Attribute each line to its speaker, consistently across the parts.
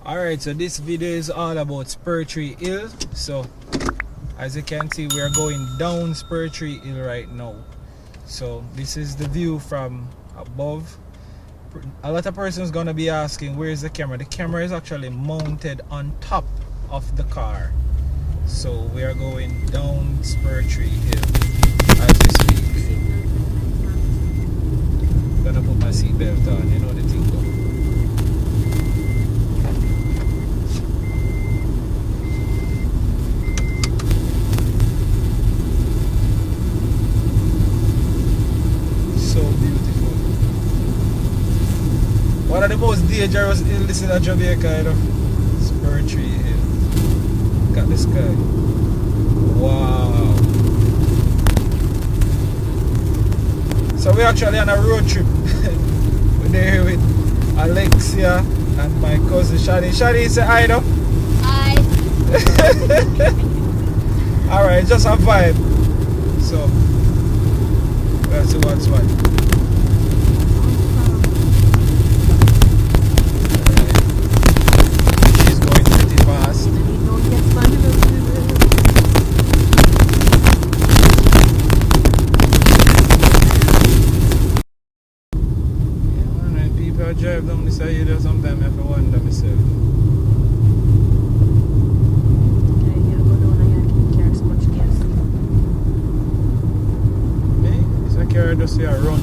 Speaker 1: Alright, so this video is all about Spur Tree Hill. So as you can see, we are going down Spur Tree Hill right now. So this is the view from above. A lot of persons gonna be asking, where is the camera? The camera is actually mounted on top of the car. So we are going down Spur Tree Hill as we speak. I'm gonna put my seatbelt on, you know the thing go. So beautiful. One of the most dangerous hills in Jamaica, you know. Spur Tree Hill. Look at the sky. Wow. So we're actually on a road trip. We're there with Alexia and my cousin Shadi. Shadi, say hi though.
Speaker 2: Hi.
Speaker 1: Alright, just a vibe. So let's see what's what. She's going pretty fast. When people drive down this side, sometimes I have to wonder myself. It's a car just here run.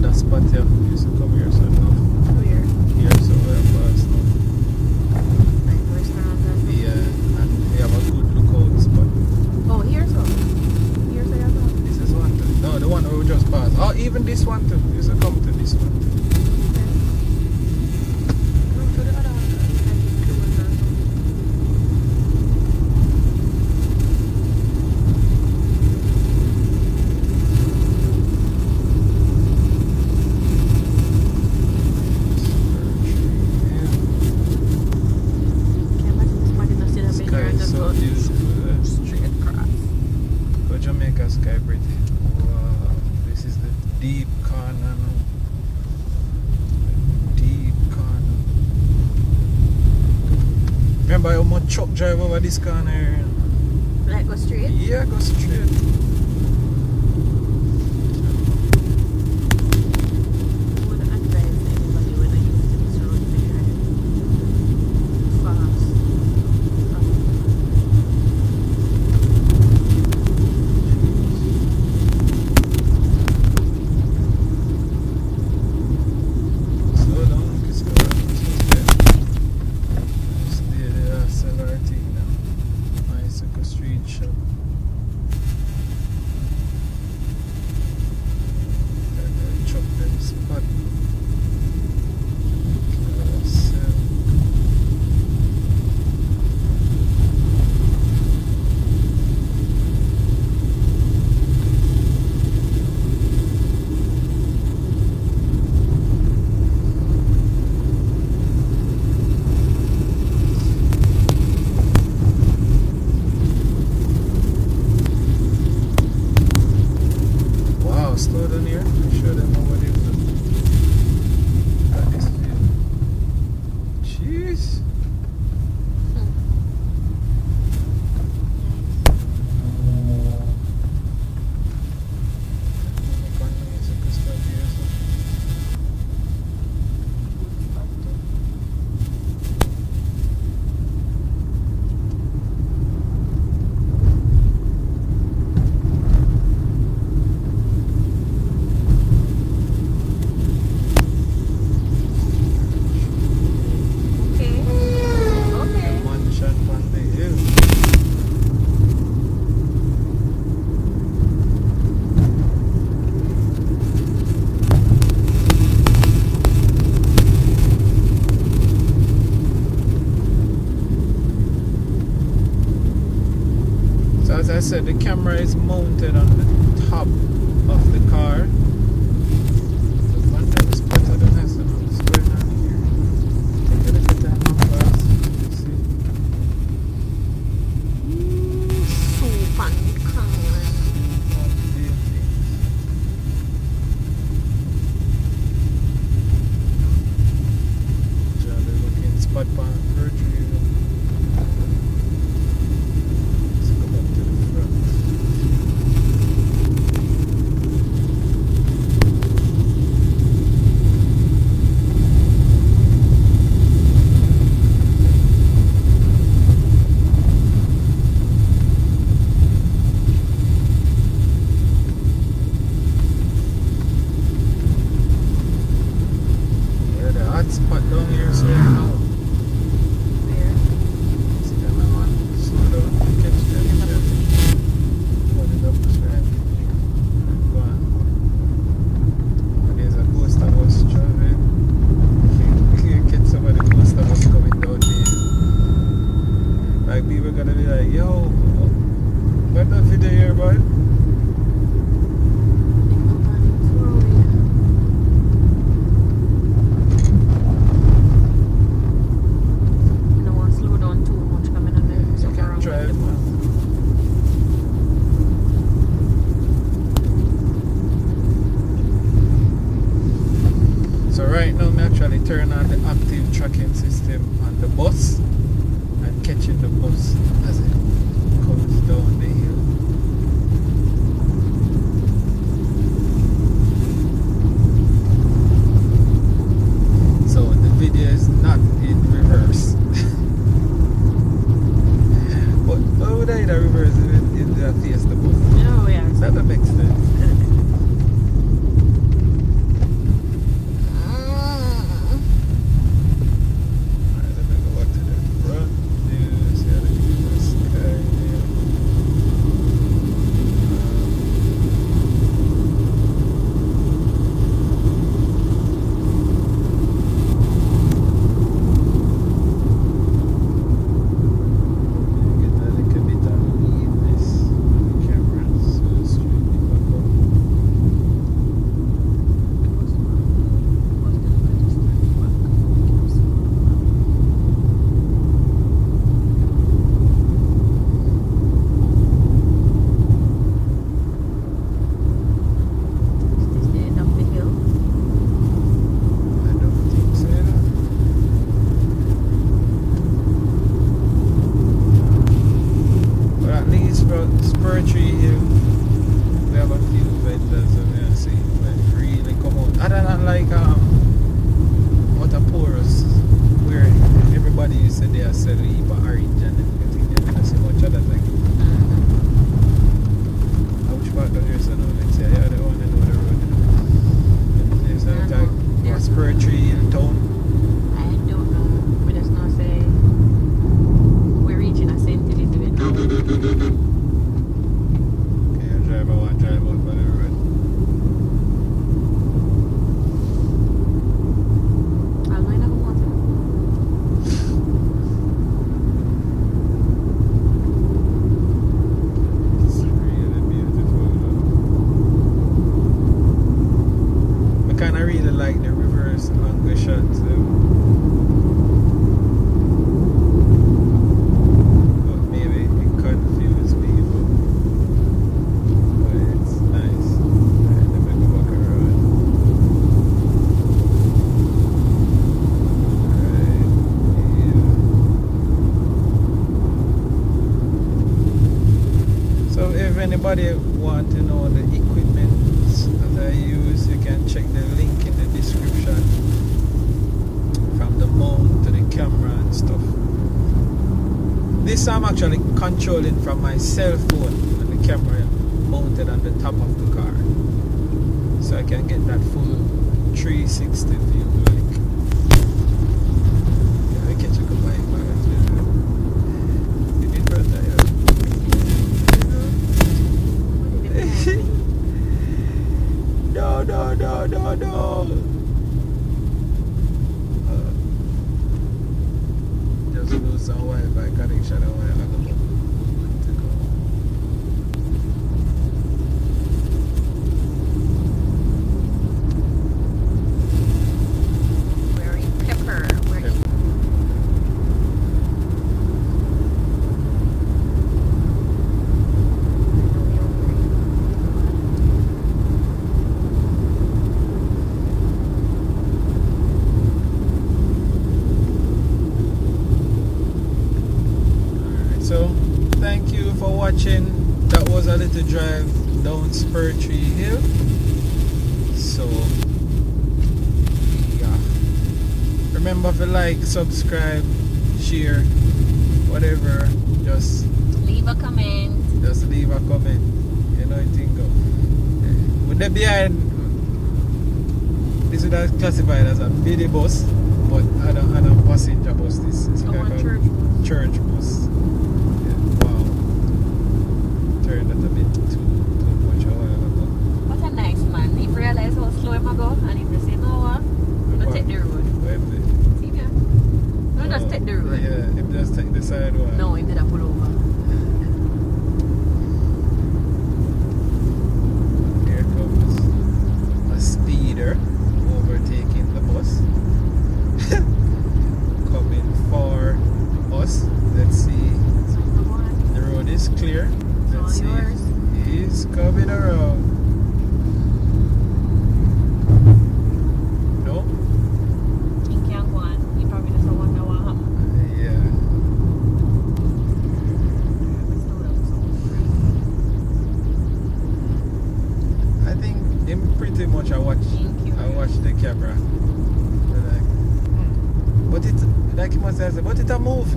Speaker 1: Spot here. We used to come here, so now here, so we're fast now. Yeah, and we have a good lookout spot.
Speaker 2: Oh, here's one. Here's the other one.
Speaker 1: This is one too. No, the one we just passed. Oh, even this one too. We used to come to this one too.
Speaker 2: Go to the other one.
Speaker 1: So beautiful.
Speaker 2: Straight across.
Speaker 1: Go Jamaica sky pretty. Wow, this is the deep corner now. The deep corner. Remember how much truck drive over this corner?
Speaker 2: Like go straight?
Speaker 1: Yeah, go straight.
Speaker 2: Wouldn't advise anybody when I use this road there. Fast.
Speaker 1: Slow down, slow down. Stay there, SLRT now. Bicycle street shop. Chop them spot. Carousel. Wow, slow down here. Show them what it is. That is view. Jeez. as I said, the camera is mounted on the top of the car. The front end is better than this. What's going on here? Take a look at that numbers. See?
Speaker 2: Super cool.
Speaker 1: Spot on Virtue. Let's go back to the front. Yeah, the hot spot down here, so you know. People gonna be like, yo, what that video here, boy?
Speaker 2: No one slow down too much coming on there.
Speaker 1: You can drive, man. So right now, I'm actually turn on the active tracking system on the bus. Catching the bus as it comes down the hill. So the video is not in reverse. But why would I reverse it in the face the bus?
Speaker 2: Oh, yeah.
Speaker 1: That doesn't make sense. Spurtree Hill, we have a few vendors over here, see, like really come out. Other than like Waterporous, where everybody used to say they are selling heap of orange and everything, they're gonna see much of that like. I wish back down here so now they say, yeah, they want to know the road. There's no like Spurtree Hill town.
Speaker 2: I don't know. We just not say we're reaching a St. Elizabeth now.
Speaker 1: Drive out by the road.
Speaker 2: I'll line up one.
Speaker 1: It's really beautiful. I kind of really like the reverse angle shot too. But maybe it confused people. But it's nice. Alright, let me go back around. Alright, yeah. So if anybody want to know the equipment that I use, you can check the link in the description, from the mount to the camera and stuff. This I'm actually controlling from my cell phone, and the camera mounted on the top of the car, so I can get that full 360 view. Like, yeah, I catch a good bike. You need brother, yeah. No. Just lose some Wi-Fi connection a while ago. for watching. That was a little drive down Spur Tree Hill. So yeah. Remember to like, subscribe, share, whatever. Just
Speaker 2: Leave a comment.
Speaker 1: leave a comment. You know it thing go. With the behind, this would have classified as a mini bus, but I don't passenger bus. This is
Speaker 2: I
Speaker 1: kind
Speaker 2: want
Speaker 1: of
Speaker 2: church bus.
Speaker 1: church bus. Yeah, wow. Turned that a bit too much a while ago.
Speaker 2: What a nice man. He realized how slow him go and he just say, no, I'm gonna take the road.
Speaker 1: Where is it?
Speaker 2: See there? No, just take the road.
Speaker 1: Yeah, if just take the side one.
Speaker 2: No, he did a pull over.
Speaker 1: Here comes a speeder overtaking the bus. Coming for us. Let's see.
Speaker 2: So come on.
Speaker 1: The road is clear. Let's
Speaker 2: all
Speaker 1: see.
Speaker 2: yours.
Speaker 1: He's coming around. No?
Speaker 2: He can't go on. He probably doesn't wonder what happened.
Speaker 1: Yeah. I think him pretty much I watch the camera. But but it like he must have said, but it a move.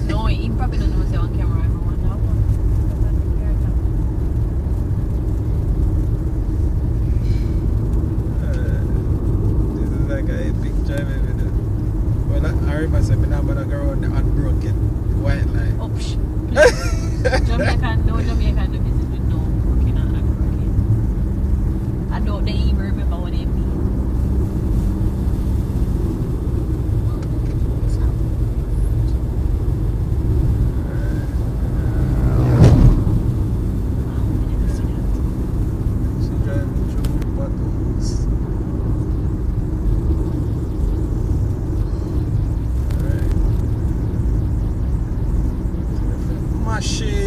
Speaker 2: No, he probably doesn't know say on camera. I wonder what.
Speaker 1: This is like a epic driving video. Well, I remember saying I'm gonna go around the unbroken white line.
Speaker 2: Oh, psh. Jamaican do business with no broken and unbroken. I don't even remember what they mean.
Speaker 1: She driving through potholes. Alright. Machine.